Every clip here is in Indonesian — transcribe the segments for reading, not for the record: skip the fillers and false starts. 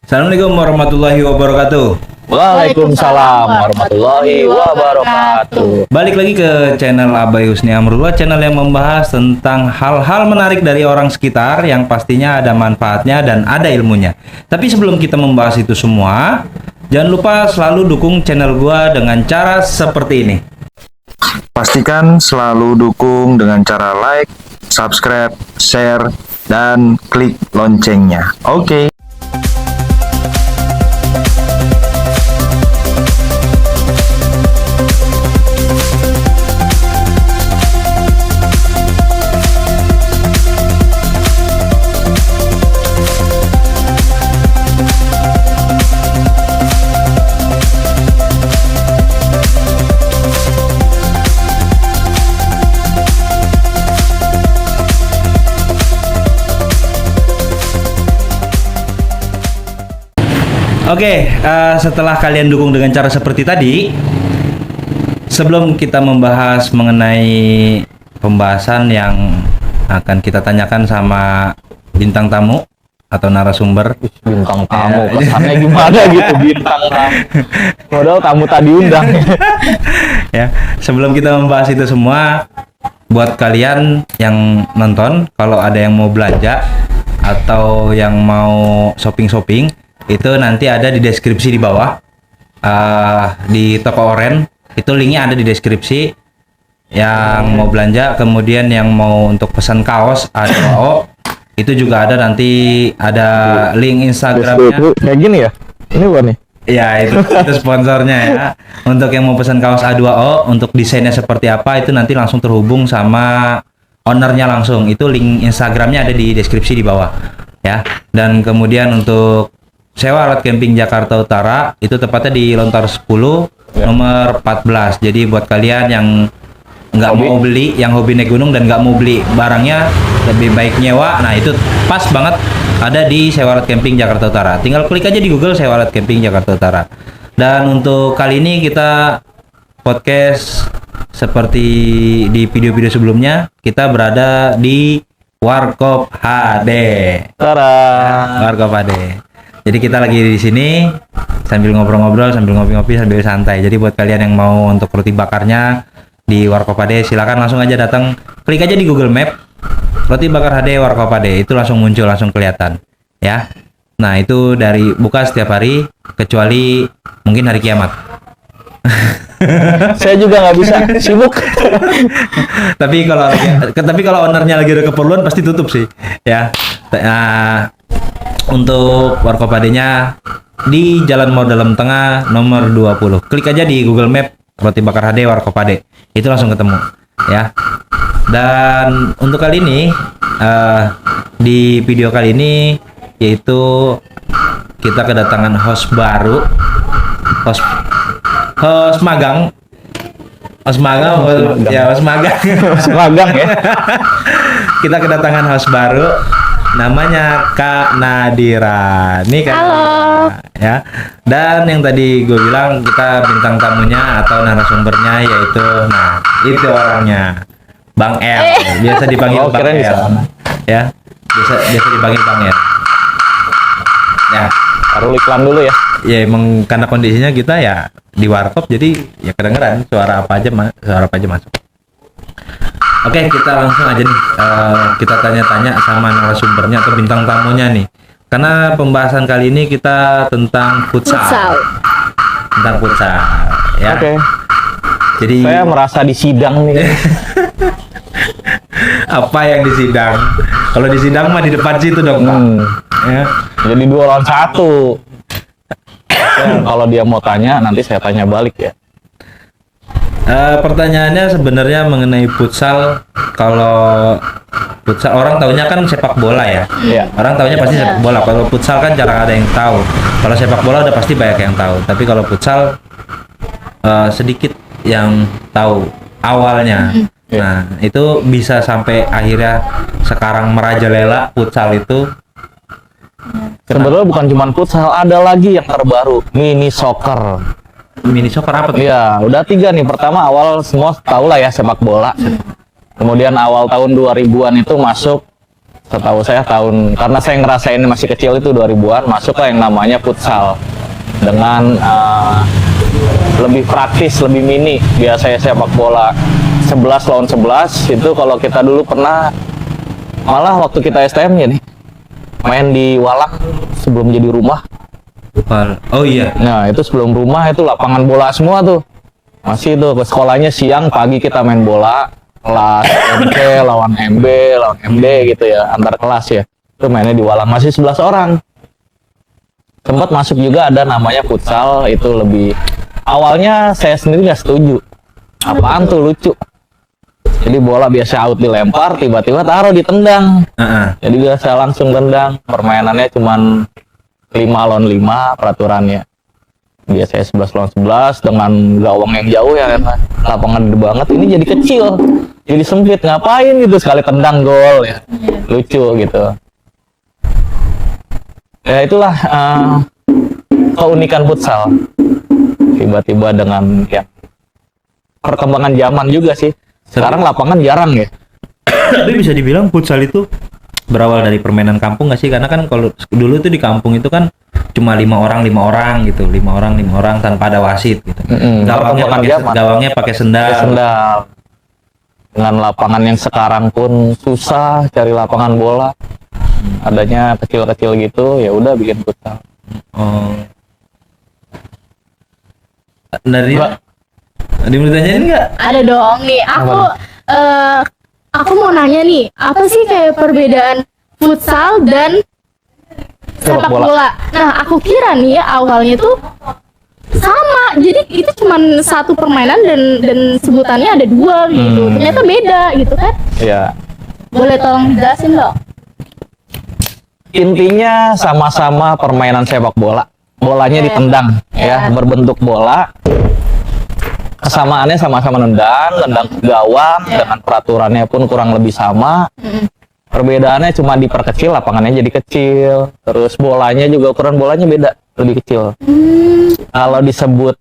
Assalamualaikum warahmatullahi wabarakatuh. Waalaikumsalam warahmatullahi wabarakatuh. Balik lagi ke channel Abai Husni Amrullah, channel yang membahas tentang hal-hal menarik dari orang sekitar yang pastinya ada manfaatnya dan ada ilmunya. Tapi sebelum kita membahas itu semua, jangan lupa selalu dukung channel gua dengan cara seperti ini. Pastikan selalu dukung dengan cara like, subscribe, share, dan klik loncengnya. Oke. Oke, setelah kalian dukung dengan cara seperti tadi, sebelum kita membahas mengenai pembahasan yang akan kita tanyakan sama bintang tamu atau narasumber. Bintang tamu, kesannya gimana gitu bintang tamu. Padahal tamu tadi undang. Ya, sebelum kita membahas itu semua, buat kalian yang nonton, kalau ada yang mau belanja atau yang mau shopping-shopping, itu nanti ada di deskripsi di bawah, di toko oren itu linknya ada di deskripsi. Yang mau belanja, kemudian yang mau untuk pesan kaos A2O itu juga ada, nanti ada link Instagramnya. Kayak gini ya? Ini bukan nih? Ya, itu sponsornya ya. Untuk yang mau pesan kaos A2O, untuk desainnya seperti apa itu nanti langsung terhubung sama ownernya langsung. Itu link Instagramnya ada di deskripsi di bawah ya. Dan kemudian untuk sewa alat camping Jakarta Utara itu tepatnya di Lontar 10 ya, nomor 14. Jadi buat kalian yang nggak mau beli, yang hobi naik gunung dan nggak mau beli barangnya, lebih baik nyewa. Nah itu pas banget, ada di sewa alat camping Jakarta Utara. Tinggal klik aja di Google sewa alat camping Jakarta Utara. Dan untuk kali ini kita podcast seperti di video-video sebelumnya, kita berada di Warkop HD. Warkop HD. Jadi kita lagi di sini sambil ngobrol-ngobrol, sambil ngopi-ngopi, sambil santai. Jadi buat kalian yang mau untuk roti bakarnya di Warkop HD, silakan langsung aja datang, klik aja di Google Map roti bakar HD Warkop HD, itu langsung muncul, langsung kelihatan ya. Nah itu dari buka setiap hari kecuali mungkin hari kiamat. Saya juga nggak bisa, sibuk. tapi kalau ownernya lagi ada keperluan pasti tutup sih ya. Untuk Warkop HD-nya di Jalan Mau Dalam Tengah nomor 20. Klik aja di Google Map roti bakar HD Warkop HD, itu langsung ketemu ya. Dan untuk kali ini, di video kali ini, yaitu kita kedatangan host baru, host magang ya. Kita kedatangan host baru, namanya Kak Nadira. Nih Kak. Halo. Ya. Dan yang tadi gue bilang, kita bintang tamunya atau narasumbernya yaitu, nah itu orangnya, Bang El. Biasa dipanggil Bang El. Ya. Biasa dipanggil Bang El. Ya. Taruh iklan dulu ya. Ya emang karena kondisinya kita ya di warkop, jadi ya kedengeran suara apa aja masuk. Oke, kita langsung aja nih, kita tanya-tanya sama narasumbernya atau bintang tamunya nih. Karena pembahasan kali ini kita tentang futsal. Tentang futsal ya. Oke. Jadi saya merasa disidang nih. apa yang disidang? Kalau disidang mah di depan situ dong, Pak. Ya. Jadi 2 lawan 1. Kalau dia mau tanya, nanti saya tanya balik ya. Pertanyaannya sebenarnya mengenai futsal. Kalau futsal orang taunya kan sepak bola ya. Iya. Orang taunya pasti sepak bola. Kalau futsal kan jarang ada yang tahu. Kalau sepak bola udah pasti banyak yang tahu. Tapi kalau futsal sedikit yang tahu awalnya. Nah, itu bisa sampai akhirnya sekarang merajalela futsal itu. Sebenarnya bukan cuma futsal, ada lagi yang terbaru, mini soccer. Mini soccer apa tuh? Iya, udah 3 nih. Pertama, awal semua tahu lah ya, sepak bola. Kemudian awal tahun 2000-an itu masuk Setahu saya karena saya ngerasain masih kecil itu 2000-an, masuk lah yang namanya futsal dengan lebih praktis, lebih mini. Biasanya sepak bola 11 lawan 11 itu kalau kita dulu pernah, malah waktu kita STM ya nih, main di Walang sebelum jadi rumah. Oh iya. Nah itu sebelum rumah itu lapangan bola semua tuh. Masih itu sekolahnya siang, pagi kita main bola. Kelas MT lawan MB, lawan MD gitu ya, antar kelas ya. Itu mainnya di Walang, masih 11 orang. Sempat masuk juga ada namanya futsal, itu lebih... Awalnya saya sendiri nggak setuju. Apaan tuh, lucu. Jadi bola biasa out dilempar, tiba-tiba taruh ditendang. Jadi biasa langsung tendang. Permainannya cuman 5 lawan 5 peraturannya. Biasanya 11 lawan 11 dengan gawang yang jauh ya, karena lapangan gede banget. Ini jadi kecil, jadi sempit. Ngapain gitu, sekali tendang gol ya, lucu gitu ya. Itulah keunikan futsal. Tiba-tiba dengan ya perkembangan zaman juga sih, sekarang lapangan jarang ya. Tapi bisa dibilang futsal itu berawal dari permainan kampung nggak sih? Karena kan kalau dulu itu di kampung itu kan cuma 5 orang gitu, 5 orang tanpa ada wasit gitu. Gawangnya pakai sendal. Dengan lapangan yang sekarang pun susah cari lapangan bola, adanya kecil-kecil gitu, ya udah bikin futsal. Dari ada yang mau ditanyain nggak? Ada dong nih. Aku mau nanya nih, apa sih kayak perbedaan futsal dan sepak bola? Nah, aku kira nih ya awalnya tuh sama. Jadi itu cuman satu permainan dan sebutannya ada 2 gitu. Ternyata beda gitu kan? Iya. Boleh tolong jelasin dong? Intinya sama-sama permainan sepak bola. Bolanya ditendang ya, berbentuk bola. Kesamaannya sama-sama nendang ke gawang, dengan peraturannya pun kurang lebih sama. Perbedaannya cuma diperkecil, lapangannya jadi kecil. Terus bolanya juga, ukuran bolanya beda, lebih kecil. Kalau disebut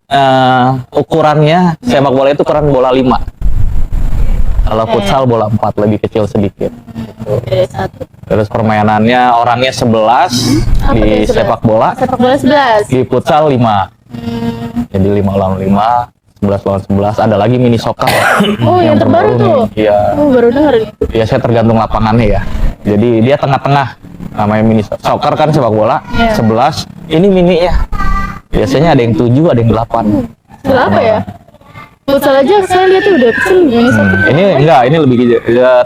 ukurannya, sepak bola itu ukuran bola 5. Kalau futsal bola 4, lebih kecil sedikit. Terus permainannya orangnya 11 di sepak bola. Sepak bola 11. Di futsal 5. Jadi 5 lawan 5. 11 lawan 11, ada lagi mini soccer. Oh, yang terbaru tuh. Iya. Oh, baru denger nih. Biasanya tergantung lapangannya ya. Jadi dia tengah-tengah. Namanya mini soccer kan sepak bola. 11. Ini mininya. Biasanya ada yang 7, ada yang 8. Kenapa ya? Futsal aja saya lihat tuh udah kecil ini. Ini enggak, ini lebih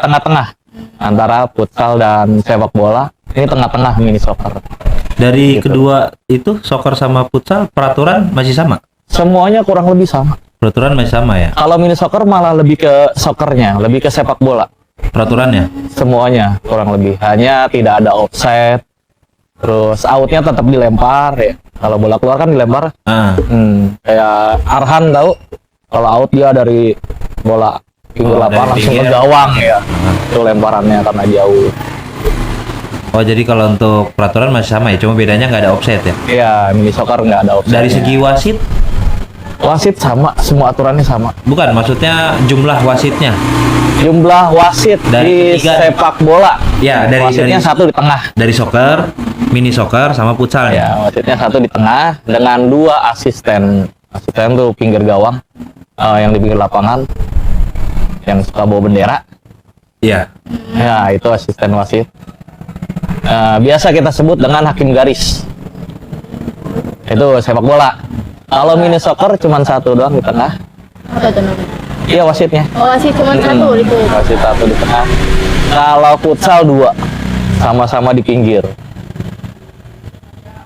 tengah-tengah. Antara futsal dan sepak bola, ini tengah-tengah mini soccer. Dari Gitu. kedua itu, soccer sama futsal, peraturan masih sama? Semuanya kurang lebih sama. Peraturan masih sama ya? Kalau mini soccer malah lebih ke soccernya, lebih ke sepak bola. Peraturannya? Semuanya kurang lebih, hanya tidak ada offset. Terus outnya tetap dilempar ya. Kalau bola keluar kan dilempar. Kayak Arhan tahu, kalau out dia dari bola pinggir lapangan langsung ke gawang ya. Itu lemparannya karena jauh. Oh, jadi kalau untuk peraturan masih sama ya, cuma bedanya nggak ada offset ya? Iya, mini soccer nggak ada offset. Dari segi wasit? Wasit sama, semua aturannya sama. Bukan, maksudnya jumlah wasitnya. Jumlah wasit Dari di tiga. sepak bola. Ya, wasitnya satu di tengah. Dari soccer, mini soccer, sama futsal ya? Ya, wasitnya satu di tengah dengan 2 asisten. Asisten tuh pinggir gawang, yang di pinggir lapangan, yang suka bawa bendera. Iya. Ya, itu asisten wasit. Biasa kita sebut dengan hakim garis. Itu sepak bola. Kalau mini soccer cuma satu doang di tengah. Apa tuh namanya? Iya, wasitnya. Oh, masih cuma satu itu. Wasit satu di tengah. Kalau futsal 2, sama-sama di pinggir.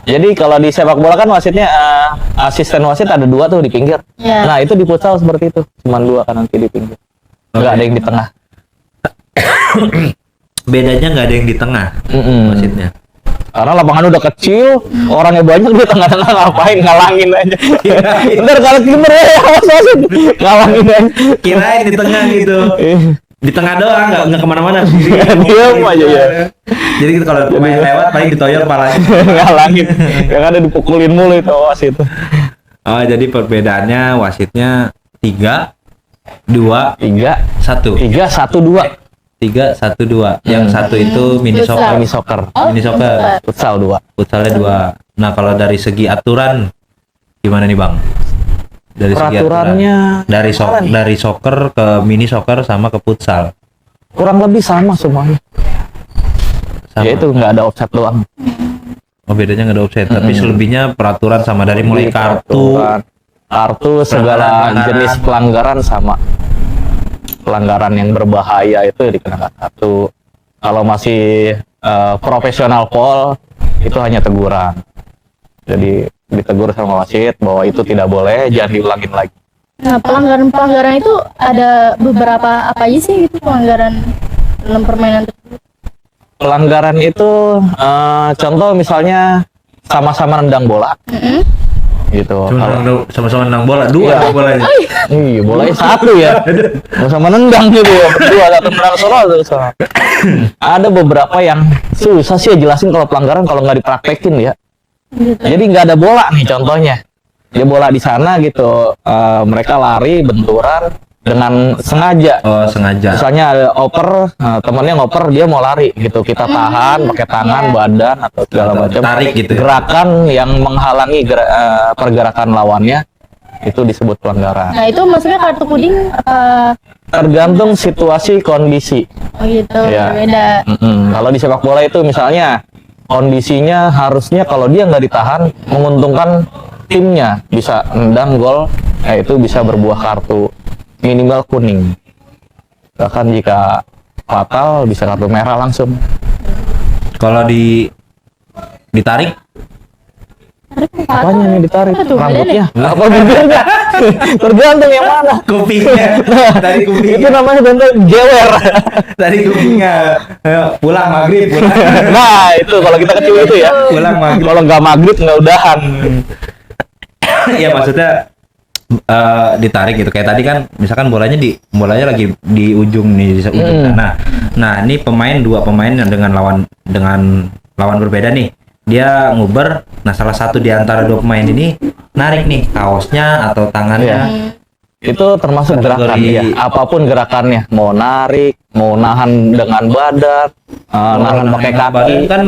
Jadi kalau di sepak bola kan wasitnya asisten wasit ada 2 tuh di pinggir. Ya. Nah itu di futsal seperti itu, cuma 2 kan nanti di pinggir. Nggak ada yang di tengah. Bedanya nggak ada yang di tengah wasitnya. Karena lapangan udah kecil, orangnya banyak, di tengah-tengah ngapain, ngalangin aja. Ntar kalau kiper ya wasit ngalangin aja. Kirain di tengah gitu. Di tengah doang, nggak kemana-mana. Diam aja ya. Jadi kalau pemain lewat paling ditoyor palanya. Ngalangin. Yang ada dipukulin mulu itu wasit. Oh, jadi perbedaannya wasitnya 3, 2, 3, 1. 3, 1, 2. 3, 1, 2. Yang satu itu mini Futsal. soccer. Mini soccer, Oh, Mini soccer. futsal 2. Futsalnya 2. Nah, kalau dari segi aturan gimana nih, Bang? Dari segi Peraturannya aturan. Dari soccer ke mini soccer sama ke futsal. kurang lebih sama semuanya. Sama. Ya itu nggak ada offset doang. Oh, bedanya nggak ada offset, tapi selebihnya peraturan sama dari mulai Jadi kartu. kartu segala pelanggaran. jenis pelanggaran sama. Pelanggaran yang berbahaya itu dikenakan kartu. Kalau masih profesional call itu hanya teguran. Jadi ditegur sama wasit bahwa itu tidak boleh, jangan diulangin lagi. Nah, pelanggaran-pelanggaran itu ada beberapa apa aja sih gitu pelanggaran dalam permainan tersebut? Pelanggaran itu contoh misalnya sama-sama nendang bola gitu. Kalau Sama-sama nendang bola, dua Iya. bolanya. iya, bolanya satu ya. Sama nendang gitu ya, berdua satu nendang solo terus. Ada beberapa yang susah sih jelasin kalau pelanggaran kalau nggak dipraktekin ya. Gitu. Jadi nggak ada bola nih contohnya. Dia bola di sana gitu, mereka lari benturan dengan sengaja. Oh, sengaja. Misalnya ada oper, temennya ngoper, dia mau lari gitu, kita tahan pakai tangan, badan atau segala Atau macam. tarik gitu ya. Gerakan yang menghalangi pergerakan lawannya itu disebut pelanggaran. Nah, itu maksudnya kartu kuning Tergantung situasi kondisi. oh gitu, Iya. beda. Kalau di sepak bola itu misalnya kondisinya harusnya kalau dia nggak ditahan menguntungkan timnya, bisa nendang gol, itu bisa berbuah kartu minimal kuning. Bahkan jika fatal bisa kartu merah langsung. Kalau ditarik Apanya nih ditarik? Apa tuh, Rambutnya? Apa bibirnya? Tergantung yang mana. kupingnya. Tadi Itu kupingnya. namanya bentuk jewer. Tadi kupingnya. Pulang maghrib, pulang. Nah itu kalau kita kecil itu ya. Pulang maghrib. Kalau nggak maghrib nggak udahan. Iya, maksudnya ditarik gitu. Kayak tadi kan misalkan bolanya lagi di ujung nih, di ujung sana. Nah, ini dua pemain yang dengan lawan berbeda nih. Dia nguber, nah salah satu di antara dua pemain ini narik nih kaosnya atau tangannya. Itu termasuk gerakan Kategori- ya. Apapun gerakannya, mau narik, mau nahan dengan badan, nahan pakai kaki, Badan kan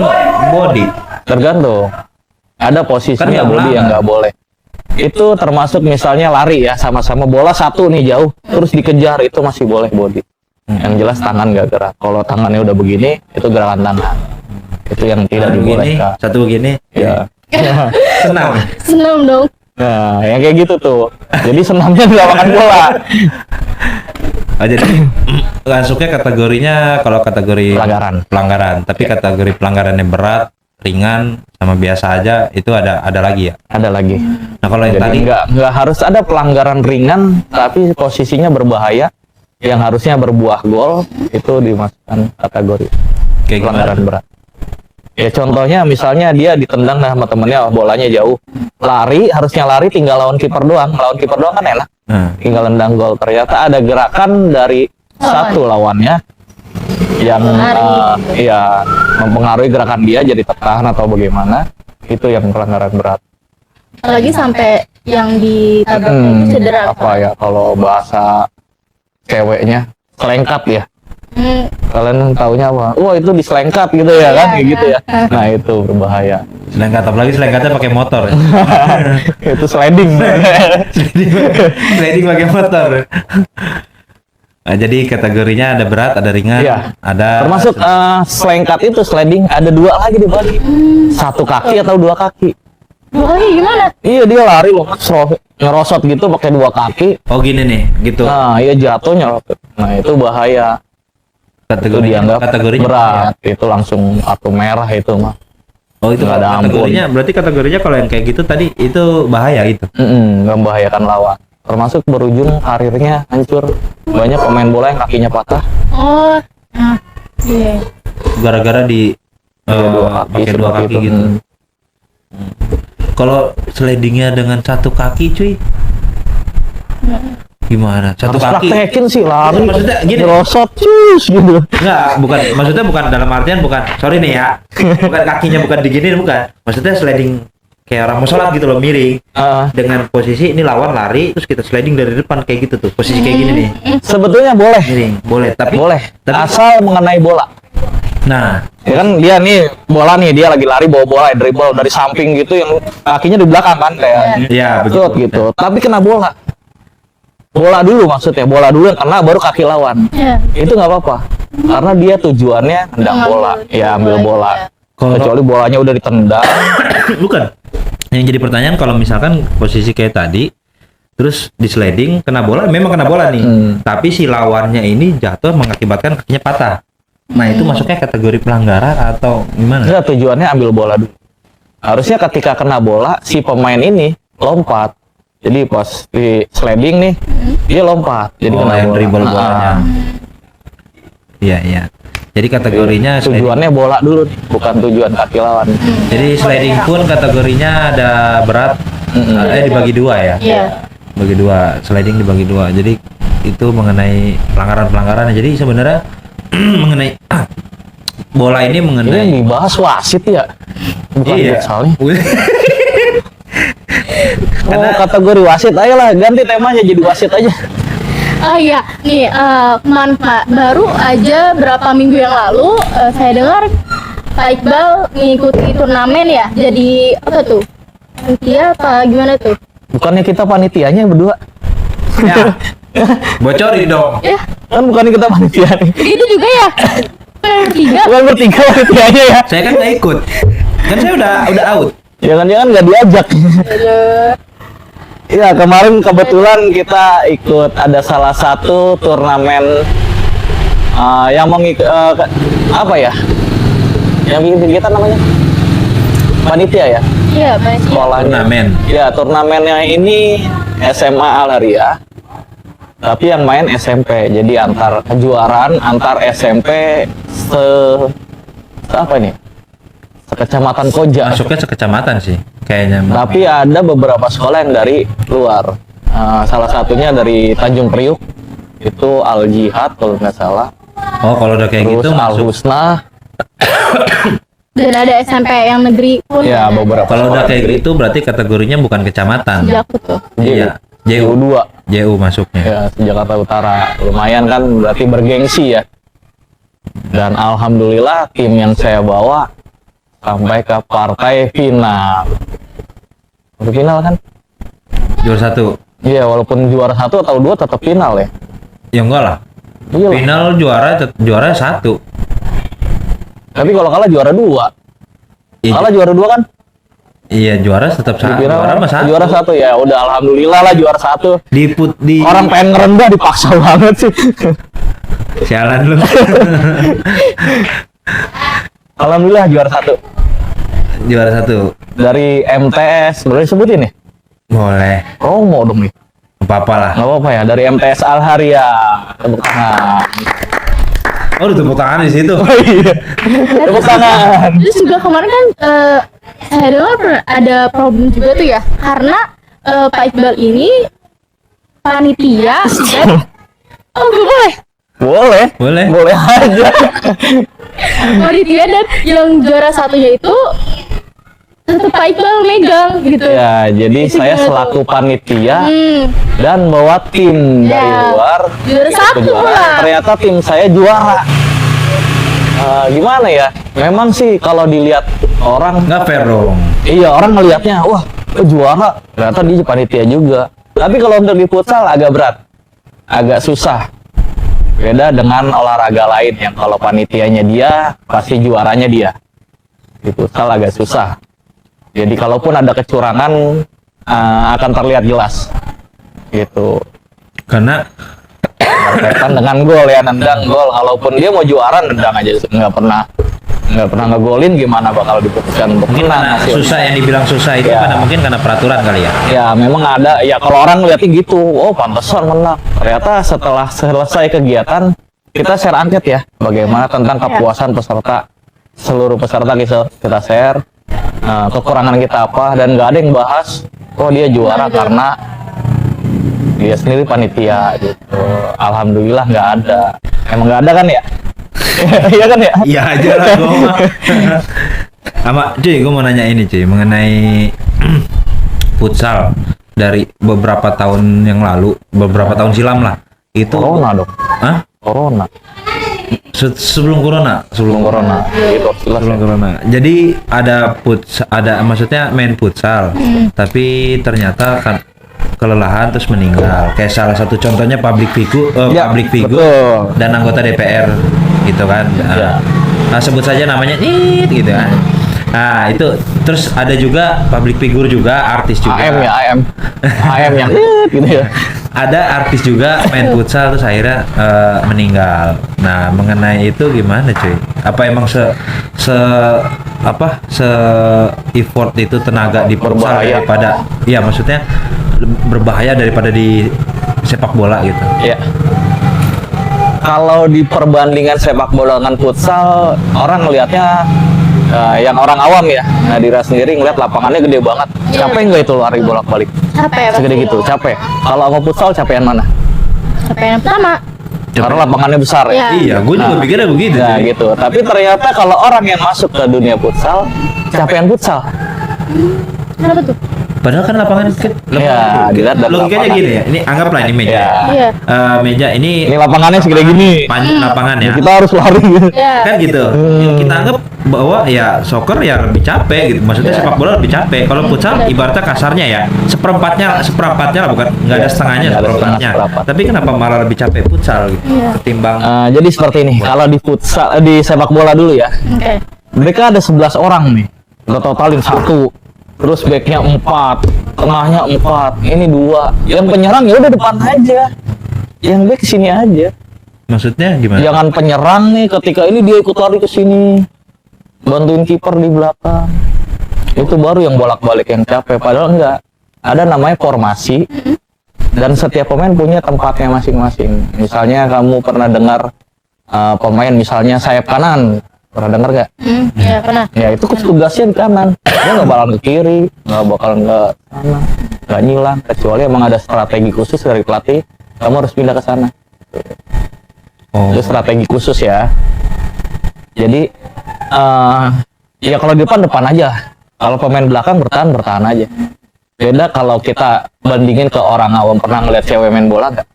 body. tergantung. Ada Kan posisinya nggak body yang melanggar. nggak boleh. Itu termasuk misalnya lari ya, sama-sama bola satu nih jauh, terus dikejar itu masih boleh body. Yang jelas tangan nggak gerak. Kalau tangannya udah begini, itu gerakan tangan. Itu yang tidak dibolehkan. Satu begini. Ya. Senam. Senam dong. Nah, yang kayak gitu tuh. Jadi senamnya nggak makan bola. Oh, jadi masuknya kategorinya kalau kategori Pelanggaran. tapi kategori pelanggaran yang berat, ringan, sama biasa aja itu ada lagi ya. Ada lagi. Nah, kalau yang tadi Jadi nggak harus ada pelanggaran ringan, tapi posisinya berbahaya, yang harusnya berbuah gol itu dimasukkan kategori kayak gimana? pelanggaran berat. Ya contohnya misalnya dia ditendang sama temennya, bolanya jauh, harusnya lari tinggal lawan kiper doang kan enak, Nah, tinggal nendang gol. Ternyata ada gerakan dari satu lawannya yang ya mempengaruhi gerakan dia jadi tertahan atau bagaimana, itu yang pelanggaran berat. Apalagi sampai yang ditabrak itu cedera. Apa ya kalau bahasa ceweknya selengkat ya, kalian taunya apa? Wah itu diselengkat gitu ya kan, kayak gitu ya. Nah itu berbahaya. selengkat, apalagi selengkatnya pakai motor. Itu sliding. Sliding pakai motor. Nah, jadi kategorinya ada berat, ada ringan, Iya. ada Termasuk selengkat itu sliding ada dua lagi dibagi. Satu kaki atau dua kaki. Dua kaki gimana? Iya dia lari lompat ngerosot gitu pakai dua kaki. Oh gini nih, gitu. Nah iya jatuh nyerosot. Nah itu bahaya. Itu dianggap kategorinya berat. Itu langsung kartu merah itu mah. Oh itu Nggak ada ampun. kategorinya, berarti kategorinya kalau yang kayak gitu tadi itu bahaya gitu. Membahayakan lawan. Termasuk berujung karirnya hancur. Banyak pemain bola yang kakinya patah. Oh, nah, iya. Gara-gara di pakai dua seperti kaki itu. gitu. Kalau slidingnya dengan satu kaki cuy, gimana? Satu Harus kaki? praktekin sih lari. Maksudnya gini. Ngerosot cus gitu. Enggak, maksudnya bukan dalam artian bukan. Sorry nih ya. Bukan kakinya bukan digini bukan. Maksudnya sliding kayak orang mau sholat gitu loh, miring. Ah, Dengan posisi ini lawan lari, terus kita sliding dari depan kayak gitu tuh. Posisi kayak gini nih. sebetulnya boleh. Miring, boleh. Tapi Boleh. Tapi Asal mengenai bola. nah, Ya kan dia nih bola nih, dia lagi lari bawa bola, dribble dari samping gitu yang kakinya di belakang kan kayak ya betul begitu. gitu. Tapi kena bola. Bola dulu maksudnya, bola dulu yang kena baru kaki lawan. Ya. Itu nggak apa-apa. Karena dia tujuannya nendang bola, ya ambil bola. Kalau- Kecuali bolanya udah ditendang. Bukan. Yang jadi pertanyaan kalau misalkan posisi kayak tadi, terus di sliding kena bola, memang kena bola nih. Tapi si lawannya ini jatuh mengakibatkan kakinya patah. Nah itu masuknya kategori pelanggaran atau gimana? Enggak, tujuannya ambil bola dulu. Harusnya ketika kena bola si pemain ini lompat. Jadi pas di sliding nih, dia lompat. Jadi Oh, kena yang bola. dribble bolanya. Iya iya. Jadi kategorinya sliding. Tujuannya bola dulu nih, bukan tujuan kaki lawan. Jadi sliding pun kategorinya ada berat, dibagi dua ya. Iya. Bagi dua, sliding dibagi dua. Jadi itu mengenai pelanggaran-pelanggaran. Jadi sebenarnya mengenai bola ini Ini yang mengenai dibahas wasit ya, bukan iya. futsalnya. Oh, kategori wasit, ayolah ganti temanya jadi wasit aja. Oh iya, nih manfaat baru aja berapa minggu yang lalu saya dengar Pak Iqbal mengikuti turnamen ya. Jadi apa tuh? Panitia apa gimana tuh? Bukannya kita panitianya berdua? Ya. Bocorin dong. Ya, Kan bukannya kita panitia nih. itu juga ya. Bertiga. Bukan bertiga panitianya ya. Saya kan nggak ikut. Kan saya udah out. Jangan-jangan nggak diajak. Iya, kemarin kebetulan kita ikut ada salah satu turnamen yang apa ya? Yang bikin kita namanya panitia ya, Iya, panitia. sekolahnya. Turnamen. Ya, turnamennya ini SMA Al-Haria. Tapi yang main SMP. Jadi antar kejuaraan antar SMP apa ini? Sekecamatan Koja. Masuknya sekecamatan sih kayaknya. Tapi ada beberapa sekolah yang dari luar. Salah satunya dari Tanjung Priuk, itu Al Jihad kalau nggak salah. Oh kalau udah kayak Terus gitu Al masuk. Husna. Dan ada SMP yang negeri pun. Ya beberapa. Kalau udah sekolah kayak negeri. gitu berarti kategorinya bukan kecamatan. Sejak tuh. Iya. JU JU2 JU masuknya. ya, Jakarta Utara. Lumayan kan, berarti bergengsi ya. Dan alhamdulillah tim yang saya bawa sampai ke partai final. Partai final kan? Juara satu. Iya, walaupun juara 1 atau 2 tetap final ya. Ya enggak lah. Iya lah. Final juara satu. Tapi kalau kalah juara 2. Iya, Kalah juara 2 kan? iya juara tetap Di satu. final Juara mah satu. juara 1 ya. Udah alhamdulillah lah juara 1. Di Orang pengen ngerendah dipaksa banget sih. sialan lu. Alhamdulillah juara 1. Juara satu. Dari MTS, boleh disebutin nih? Boleh. Promo dong nih. Apa-apa lah. Nggak apa-apa ya, dari MTS Al-Haria. Tepuk tangan. Oh, udah tepuk tangan di situ. Oh iya. Tepuk tangan. Terus juga kemarin kan saya dengar ada problem juga tuh ya, karena Pak Iqbal ini panitia dan oh nggak boleh Boleh. Boleh. Boleh aja. panitia dan yang juara satunya itu tetap Pak Iqbal megang gitu. Ya, jadi Itu saya gimana tuh? selaku panitia Hmm, dan bawa tim dari Ya. luar. juara satu Kejuaraan. lah. Ternyata tim saya juara. Gimana ya? Memang sih kalau dilihat orang, Nggak fair dong. iya orang ngelihatnya, wah juara. Ternyata dia panitia juga. Tapi kalau untuk di futsal agak berat, agak susah. Beda dengan olahraga lain yang kalau panitianya dia, pasti juaranya dia. Di futsal agak susah. Jadi kalaupun ada kecurangan, akan terlihat jelas. Gitu. Karena Berkaitan dengan gol ya, nendang gol. Kalaupun dia mau juara, nendang aja, nggak pernah ngegolin, gimana bakal diputuskan untuk mungkin menang karena hasilnya. susah yang dibilang susah itu Ya. karena mungkin karena peraturan kali ya. Ya memang ada, ya kalau orang lihatnya gitu, oh pantesan menang. Ternyata setelah selesai kegiatan, kita share angket ya, bagaimana tentang kepuasan peserta, seluruh peserta kita share, kekurangan kita apa, dan nggak ada yang bahas, oh dia juara karena dia sendiri panitia gitu. Alhamdulillah nggak ada. Emang nggak ada kan ya? Iya kan ya? Iya aja lah gua mah. Sama cuy, gue mau nanya ini cuy mengenai futsal dari beberapa tahun yang lalu, beberapa tahun silam lah. Itu Corona dong. Hah? Corona. Sebelum corona, Belum corona. Gitu. sebelum corona. Jadi ada maksudnya main futsal, tapi ternyata kan kelelahan terus meninggal. Kayak salah satu contohnya public figure, Ya, public figure betul. dan anggota DPR gitu kan. Ya. Nah, sebut saja namanya gitu kan. Nah, itu terus ada juga public figure juga, artis juga. AM ya, AM yang gitu ya. Ada artis juga main futsal terus akhirnya meninggal. Nah, mengenai itu gimana cuy? Apa emang se effort itu tenaga di futsal Berbahaya. daripada iya maksudnya berbahaya daripada di sepak bola gitu. Ya. Kalau di perbandingan sepak bola dengan futsal, orang ngelihatnya yang orang awam ya. Nah, Dira sendiri ngeliat lapangannya gede banget. Iya. Capek nggak itu lari bolak-balik? Capek Segede pasti. gitu, capek. Kalau sama futsal capean mana? Capek yang pertama. Karena lapangannya besar ya. Iya. Iya, gue juga Nah, pikirnya begitu. Nah, cuy. gitu. Tapi ternyata kalau orang yang masuk ke dunia futsal, capean futsal. Kenapa tuh? Padahal kan lapangan Iya, dilihat dari logikanya lapangan. gini ya. Ini anggaplah ini meja. Ya. Iya. Meja ini Ini lapangannya segede gini. lapangan ya. Kita harus lari. Iya. Kan gitu. Kita anggap bahwa ya soccer ya lebih capek gitu. Maksudnya Ya. sepak bola lebih capek. Kalau futsal ibaratnya kasarnya ya seperempatnya lah, bukan nggak ada Ya, setengahnya, nggak ada seperempatnya. seperempat. Tapi kenapa malah lebih capek futsal gitu Iya. ketimbang Jadi seperti ini. Kalau di futsal, di sepak bola dulu ya. Oke. Mereka ada 11 orang nih. Udah totalin 1. Terus backnya 4, tengahnya 4, ini 2. Yang penyerang ya udah depan aja. Yang back sini aja. maksudnya gimana? Jangan penyerang nih ketika ini dia ikut lari ke sini. Bantuin kiper di belakang. Itu baru yang bolak-balik yang capek, padahal enggak. Ada namanya formasi. Dan setiap pemain punya tempatnya masing-masing. Misalnya kamu pernah dengar pemain misalnya sayap kanan. Pernah dengar nggak? Iya, pernah. Ya itu tugasnya di kanan. Dia nggak bakalan ke kiri, nggak bakalan ke sana, nggak nyilang. Kecuali emang ada strategi khusus dari pelatih, kamu harus pindah ke sana. Oh. Itu strategi khusus ya. Jadi ya kalau di depan aja. Kalau pemain belakang bertahan aja. Beda kalau kita bandingin ke orang awam, pernah ngeliat cewek main bola nggak?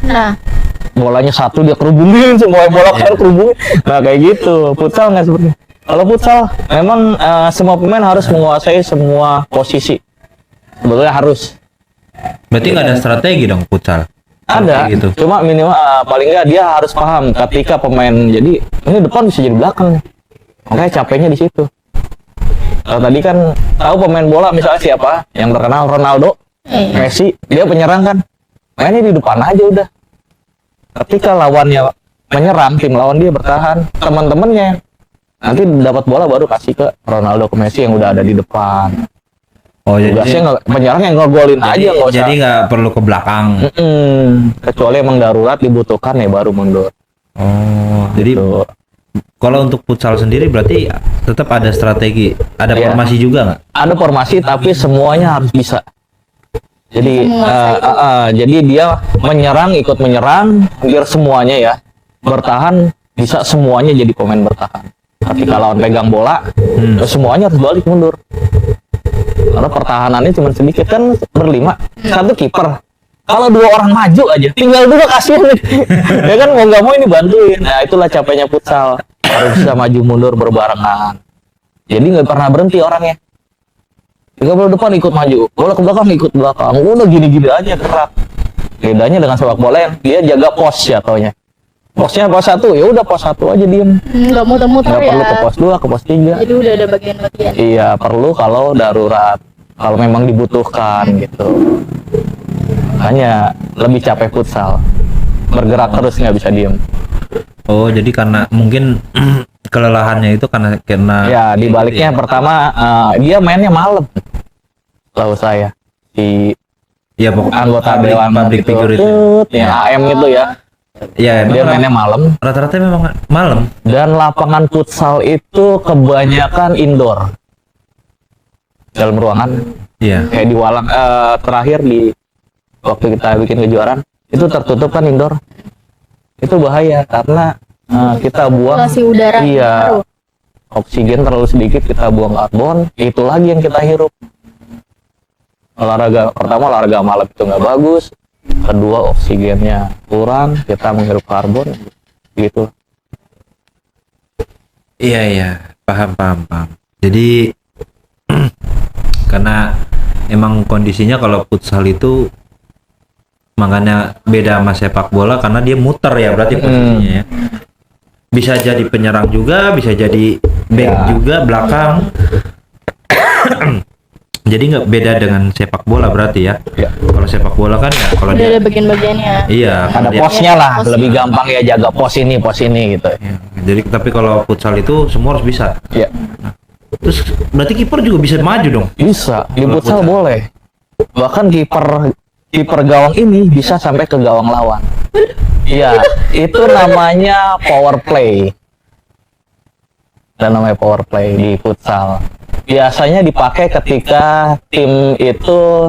Nah, Bolanya satu dia kerubungin, semua bola kan kerubungin. Nah kayak gitu. Futsal nggak seperti itu. Kalau futsal memang semua pemain harus menguasai semua posisi. Sebetulnya harus. Berarti nggak ada strategi dong futsal. Ada, Kayak gitu. cuma minimal paling nggak dia harus paham ketika pemain jadi ini depan bisa jadi belakang nih. Makanya capeknya di situ. Kalau tadi kan tahu pemain bola misalnya siapa yang terkenal Ronaldo, Messi, dia penyerang kan, mainnya di depan aja udah. Ketika lawannya menyerang, tim lawan dia bertahan, teman-temannya nanti dapat bola baru kasih ke Ronaldo ke Messi yang udah ada di depan. Oh Tugasnya jadi penyerang yang ngegolin aja nggak usah. jadi nggak perlu ke belakang. Kecuali emang darurat dibutuhkan ya baru mundur. Oh, jadi Gitu. kalau untuk futsal sendiri berarti tetap ada strategi, ada Iya. formasi juga nggak? Ada formasi tapi semuanya harus bisa. Jadi jadi dia ikut menyerang biar semuanya ya bertahan, bisa semuanya jadi pemain bertahan. Ketika lawan pegang bola, semuanya harus balik mundur. Karena pertahanannya cuma sedikit kan berlima, satu kiper. Kalau 2 orang maju aja, tinggal 2 kasihan nih. Ya kan mau nggak mau ini bantuin. Nah itulah capeknya futsal, harus bisa maju mundur berbarengan. Jadi nggak pernah berhenti orangnya. 30 depan ikut maju, bola ke belakang ikut belakang. Udah gini-gini aja gerak. Bedanya dengan sepak bola yang dia jaga pos ya taunya. Posnya pos 1, ya udah pos 1 aja diem. nggak muter-muter Nggak ya. perlu ke pos 2, ke pos 3. Jadi udah ada bagian-bagian. Iya, perlu kalau darurat. Kalau memang dibutuhkan gitu. Hanya lebih capek futsal. Bergerak terus nggak bisa diem. Oh, jadi karena mungkin kelelahannya itu karena Ya, di baliknya pertama dia mainnya malam. Tahu saya. Di ya pokoknya anggota dewan public gitu. figure itu. Ya, AM itu ya. Ya, Dia emang mainnya malam. rata-rata memang malam. Dan lapangan futsal itu kebanyakan indoor. Dalam ruangan. Iya. Kayak di Walang terakhir di waktu kita bikin kejuaraan itu tertutup kan indoor. Itu bahaya karena kita buang Sirkulasi udara iya ngaruh. oksigen terlalu sedikit, kita buang karbon, itu lagi yang kita hirup. Olahraga pertama, olahraga malam itu nggak bagus. Kedua, oksigennya kurang, kita menghirup karbon, gitu. Iya, paham. Jadi karena emang kondisinya kalau futsal itu makanya beda sama sepak bola karena dia muter ya berarti posisinya ya. Bisa jadi penyerang juga, bisa jadi back Ya. juga belakang. Jadi nggak beda dengan sepak bola berarti ya. Ya. Kalau sepak bola kan ya kalau Udah dia ada bagian-bagiannya. iya Ada kalau dia- posnya lah, Pos. lebih gampang ya jaga pos ini gitu. Iya. Jadi tapi kalau futsal itu semua harus bisa. Ya, Terus berarti kiper juga bisa maju dong. bisa. Di Kalau futsal futsal. boleh. Bahkan kiper gawang ini bisa sampai ke gawang lawan. Iya, itu namanya power play. Dan namanya power play di futsal. Biasanya dipakai ketika tim itu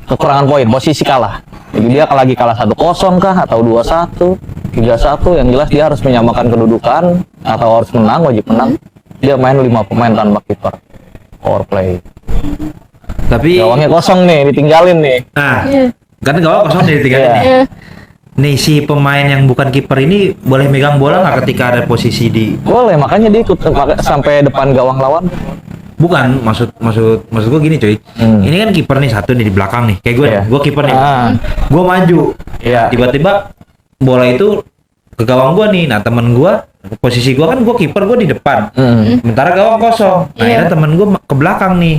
kekurangan poin, posisi kalah. Jadi dia lagi kalah 1-0 kah atau 2-1, 3-1, yang jelas dia harus menyamakan kedudukan atau harus menang, wajib menang. Dia main 5 pemain tanpa kiper. Power play. Tapi Gawangnya kosong nih, ditinggalin nih. nah, Iya. kan gawang kosong dari tiga Iya. ini. Iya. Nih si pemain yang bukan kiper ini boleh megang bola nggak ketika ada posisi di Boleh, makanya dia ikut sampai depan gawang lawan. bukan maksud gue gini cuy. Ini kan kiper nih satu nih di belakang nih. Kayak Iya. gue kiper nih. Ah. Gue maju. Iya. Tiba-tiba bola itu ke gawang gue nih. Nah, temen gue posisi gue kan gue kiper gue di depan. Sementara gawang kosong. Nah, Iya. akhirnya temen gue ke belakang nih.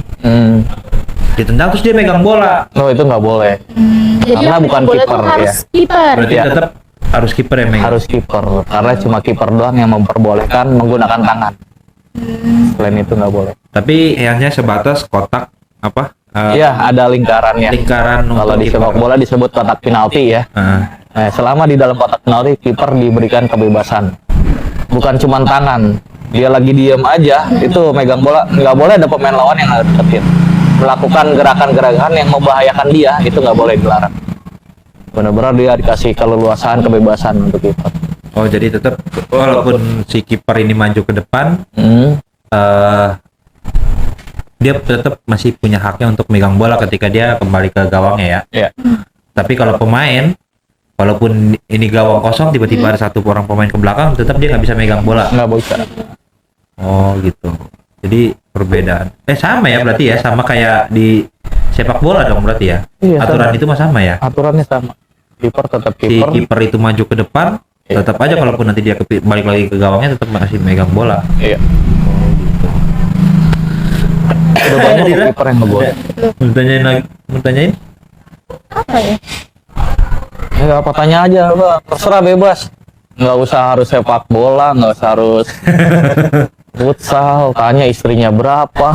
Ditendang terus dia megang bola. No, itu nggak boleh. Jadi Karena yang bukan bola tuh kiper, harus ya. kiper. Berarti Iya. tetap harus kiper yang megang. Harus kiper, karena cuma kiper doang yang memperbolehkan menggunakan tangan. Selain itu nggak boleh. Tapi hanya sebatas kotak apa? Iya, ada lingkarannya. Lingkaran Kalau untuk di kiper. sepak bola disebut kotak penalti ya. Nah, selama di dalam kotak penalti, kiper diberikan kebebasan. Bukan cuma tangan. Dia lagi diem aja, itu megang bola. Nggak boleh ada pemain lawan yang deketin. Melakukan gerakan-gerakan yang membahayakan dia, itu nggak boleh dilarang. Benar-benar dia dikasih keleluasaan, kebebasan untuk kiper. Oh, jadi tetap walaupun si kiper ini maju ke depan, dia tetap masih punya haknya untuk megang bola ketika dia kembali ke gawangnya ya. Ya. Tapi kalau pemain, walaupun ini gawang kosong, tiba-tiba ada satu orang pemain ke belakang, tetap dia nggak bisa megang bola. Nggak bisa. Oh gitu. Jadi perbedaan. Sama ya berarti ya, sama kayak di sepak bola dong berarti ya. Iya, Aturan sama. itu mah sama ya. Aturannya sama. Kiper tetap Si kiper. kiper itu maju ke depan, Iya. tetap aja kalaupun nanti dia balik lagi ke gawangnya tetap masih megang bola. Iya. Oh gitu. Udah banyak Dira? kiper yang nggak boleh. Mau tanyain lagi? Mau tanyain? Apa ya? Ya apa tanya aja, Bang. Terserah bebas. Nggak usah harus sepak bola, nggak usah harus futsal. Tanya istrinya berapa.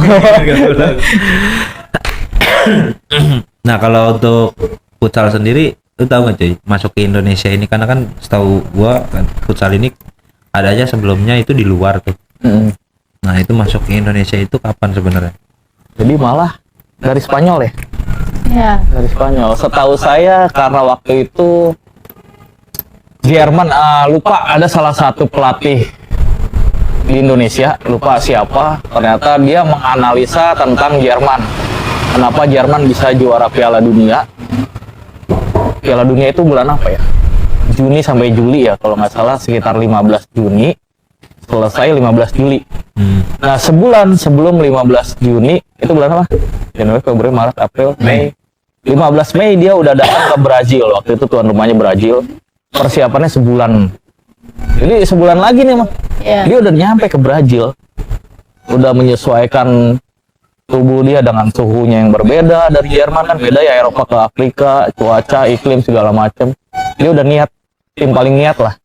Nah kalau untuk futsal sendiri, lu tahu nggak cuy? Masuk ke Indonesia ini karena kan setahu gua kan, futsal ini ada aja sebelumnya itu di luar tuh. Mm. Nah itu masuk ke Indonesia itu kapan sebenarnya? Jadi malah dari Spanyol ya. Ya. Dari Spanyol. Setahu saya karena waktu itu Jerman, lupa ada salah satu pelatih di Indonesia, lupa siapa. Ternyata dia menganalisa tentang Jerman. Kenapa Jerman bisa juara Piala Dunia? Piala Dunia itu bulan apa ya? Juni sampai Juli ya, kalau nggak salah sekitar 15 Juni. Selesai 15 Juli. Nah, sebulan sebelum 15 Juni, itu bulan apa? Januari, Februari, Maret, April, Mei. 15 Mei dia udah datang ke Brazil. Waktu itu tuan rumahnya Brazil. Persiapannya sebulan. Jadi sebulan lagi nih, Mas. Iya. Dia udah nyampe ke Brazil. Udah menyesuaikan tubuh dia dengan suhunya yang berbeda dari Jerman, kan beda ya, Eropa ke Afrika, cuaca, iklim segala macam. Dia udah niat, tim paling niat lah.